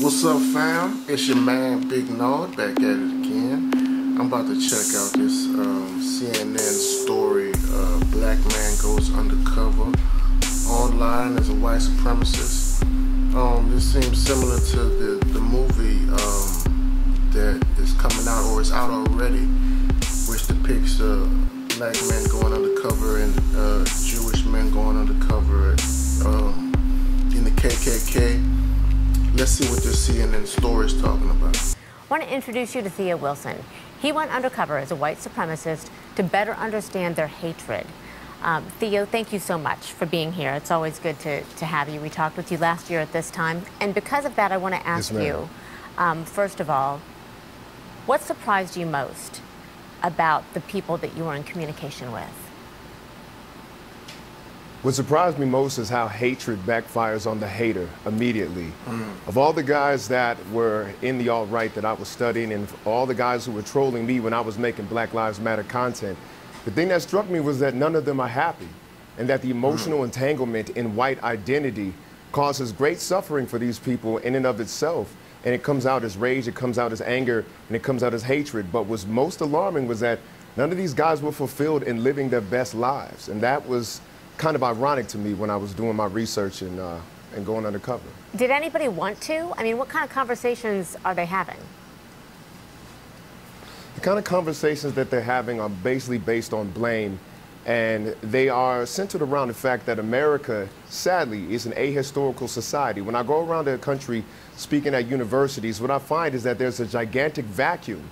What's up, fam? It's your man Big Nod back at it again. I'm about to check out this CNN story. Black man goes undercover online as a white supremacist. This seems similar to the movie that is coming out or is out already, which depicts black men going undercover and Jewish men going undercover in the KKK. Let's see what this CNN story is talking about. I want to introduce you to Theo Wilson. He went undercover as a white supremacist to better understand their hatred. Theo, thank you so much for being here. It's always good to have you. We talked with you last year at this time. And because of that, I want to ask you, first of all, what surprised you most about the people that you were in communication with? What surprised me most is how hatred backfires on the hater immediately. Of all the guys that were in the alt-right that I was studying and all the guys who were trolling me when I was making Black Lives Matter content, the thing that struck me was that none of them are happy and that the emotional entanglement in white identity causes great suffering for these people in and of itself. And it comes out as rage, it comes out as anger, and it comes out as hatred. But what's most alarming was that none of these guys were fulfilled in living their best lives. And that was kind of ironic to me when I was doing my research and going undercover. Did anybody want to? I mean, what kind of conversations are they having? The kind of conversations that they're having are basically based on blame, and they are centered around the fact that America, sadly, is an ahistorical society. When I go around the country speaking at universities, what I find is that there's a gigantic vacuum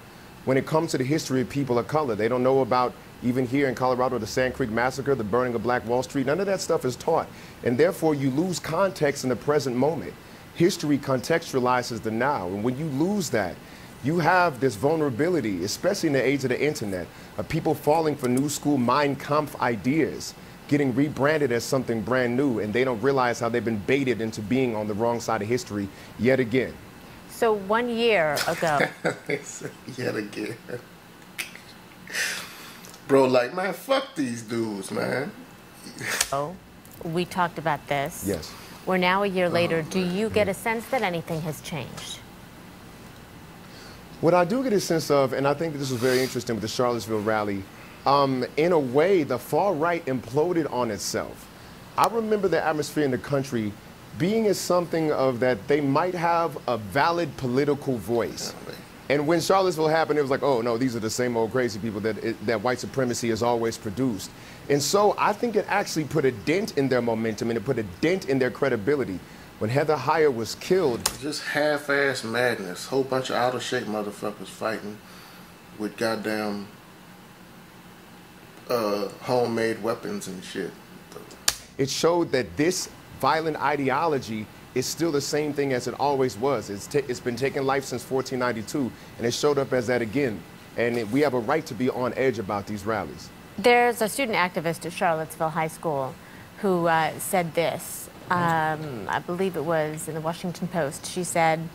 when it comes to the history of people of color. They don't know about, even here in Colorado, the Sand Creek Massacre, the burning of Black Wall Street. None of that stuff is taught. And therefore, you lose context in the present moment. History contextualizes the now. And when you lose that, you have this vulnerability, especially in the age of the internet, of people falling for new school Mein Kampf ideas, getting rebranded as something brand new, and they don't realize how they've been baited into being on the wrong side of history yet again. So 1 year ago. Yet again. Bro, like, man, fuck these dudes, man. Oh, we talked about this. Yes. We're now a year later. Do you get a sense that anything has changed? What I do get a sense of, and I think this was very interesting with the Charlottesville rally, in a way, the far right imploded on itself. I remember the atmosphere in the country being as something of that they might have a valid political voice. And when Charlottesville happened, it was like, oh, no, these are the same old crazy people that white supremacy has always produced. And so I think it actually put a dent in their momentum and it put a dent in their credibility. When Heather Heyer was killed. Just half-ass madness. Whole bunch of out-of-shape motherfuckers fighting with goddamn homemade weapons and shit. It showed that this violent ideology is still the same thing as it always was. It's been taking life since 1492, and it showed up as that again. And we have a right to be on edge about these rallies. There's a student activist at Charlottesville High School who said this. I believe it was in the Washington Post. She said,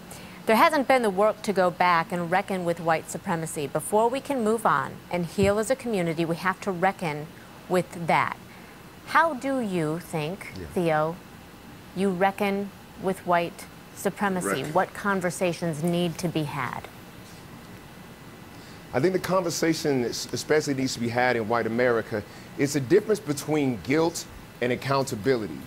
"There hasn't been the work to go back and reckon with white supremacy. Before we can move on and heal as a community, we have to reckon with that." How do you think, Theo, you reckon with white supremacy? What conversations need to be had? I think the conversation especially needs to be had in white America. It's a difference between guilt and accountability.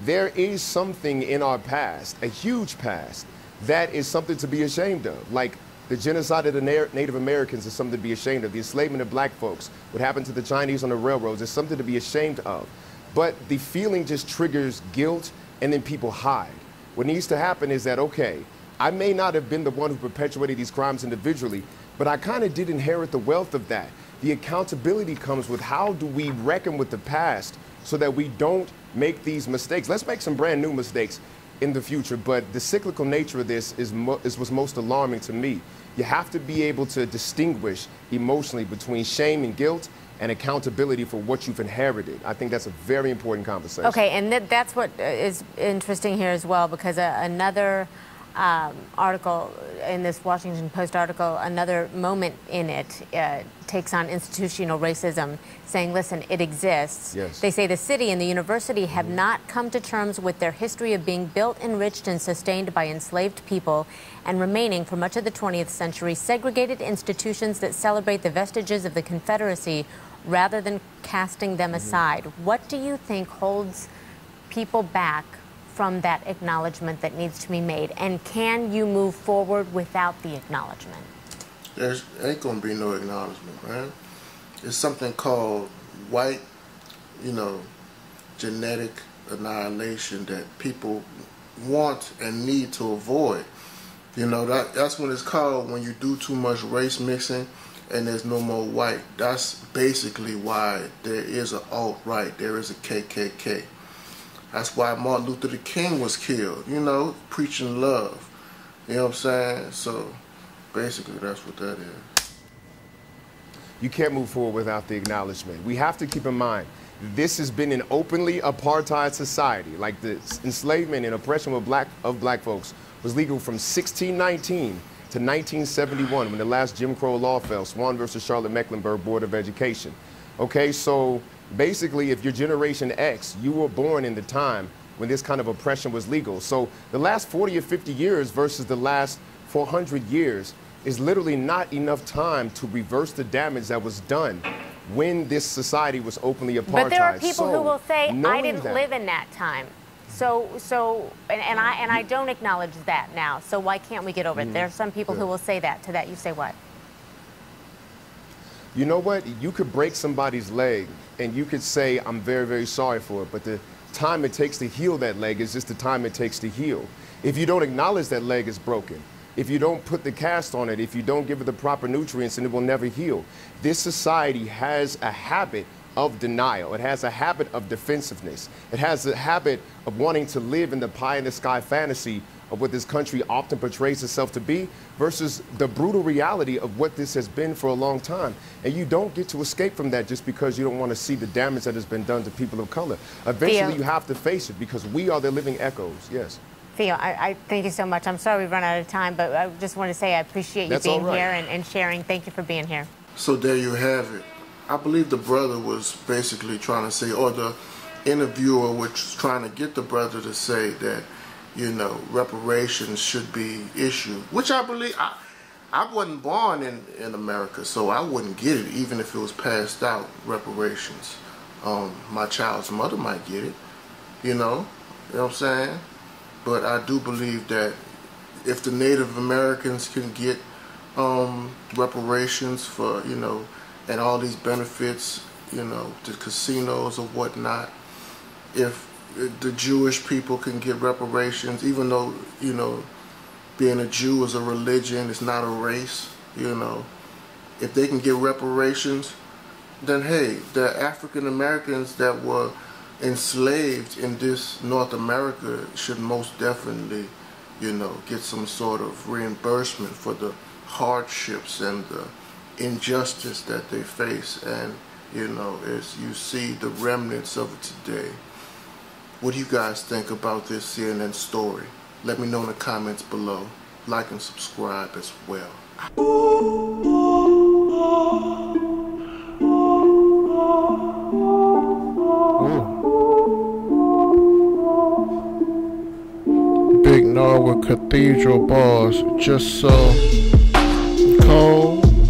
There is something in our past, a huge past, that is something to be ashamed of. Like the genocide of the Native Americans is something to be ashamed of. The enslavement of black folks, what happened to the Chinese on the railroads, is something to be ashamed of. But the feeling just triggers guilt, and then people hide. What needs to happen is that, okay, I may not have been the one who perpetuated these crimes individually, but I kind of did inherit the wealth of that. The accountability comes with how do we reckon with the past so that we don't make these mistakes. Let's make some brand new mistakes in the future, but the cyclical nature of this is what's most alarming to me. You have to be able to distinguish emotionally between shame and guilt and accountability for what you've inherited. I think that's a very important conversation. Okay, and that's what is interesting here as well, because another article, in this Washington Post article, another moment in it takes on institutional racism, saying, listen, it exists. Yes. They say the city and the university have not come to terms with their history of being built, enriched, and sustained by enslaved people and remaining, for much of the 20th century, segregated institutions that celebrate the vestiges of the Confederacy rather than casting them aside. What do you think holds people back from that acknowledgement that needs to be made? And can you move forward without the acknowledgement? There ain't gonna be no acknowledgement, man. It's something called white, genetic annihilation that people want and need to avoid. That's when it's called when you do too much race mixing and there's no more white. That's basically why there is an alt-right, there is a KKK. That's why Martin Luther King was killed, preaching love. You know what I'm saying? So basically that's what that is. You can't move forward without the acknowledgement. We have to keep in mind, this has been an openly apartheid society. Like the enslavement and oppression of black folks was legal from 1619 to 1971 when the last Jim Crow law fell, Swan versus Charlotte Mecklenburg Board of Education. Okay, so basically if you're Generation X, you were born in the time when this kind of oppression was legal. So the last 40 or 50 years versus the last 400 years is literally not enough time to reverse the damage that was done when this society was openly apartheid. But there are people who will say, I didn't live in that time. And I don't acknowledge that now. So why can't we get over it? There are some people who will say that. To that you say what? You know what? You could break somebody's leg and you could say, I'm very, very sorry for it. But the time it takes to heal that leg is just the time it takes to heal. If you don't acknowledge that leg is broken, if you don't put the cast on it, if you don't give it the proper nutrients, then it will never heal. This society has a habit of denial. It has a habit of defensiveness. It has a habit of wanting to live in the pie-in-the-sky fantasy of what this country often portrays itself to be versus the brutal reality of what this has been for a long time. And you don't get to escape from that just because you don't want to see the damage that has been done to people of color. Eventually, you have to face it because we are the living echoes. Yes. Theo, I thank you so much. I'm sorry we've run out of time, but I just want to say I appreciate you being here and sharing. Thank you for being here. So there you have it. I believe the brother was basically trying to say, or the interviewer was trying to get the brother to say that, reparations should be issued, which I believe. I wasn't born in America, so I wouldn't get it, even if it was passed out, reparations. My child's mother might get it, you know what I'm saying? But I do believe that if the Native Americans can get reparations for, and all these benefits, the casinos or whatnot, if the Jewish people can get reparations, even though, being a Jew is a religion, it's not a race, if they can get reparations, then hey, the African Americans that were enslaved in this North America should most definitely, get some sort of reimbursement for the hardships and the injustice that they face. And, as you see the remnants of it today. What do you guys think about this CNN story? Let me know in the comments below. Like and subscribe as well. Big Nard with cathedral bars, just so cold-blooded.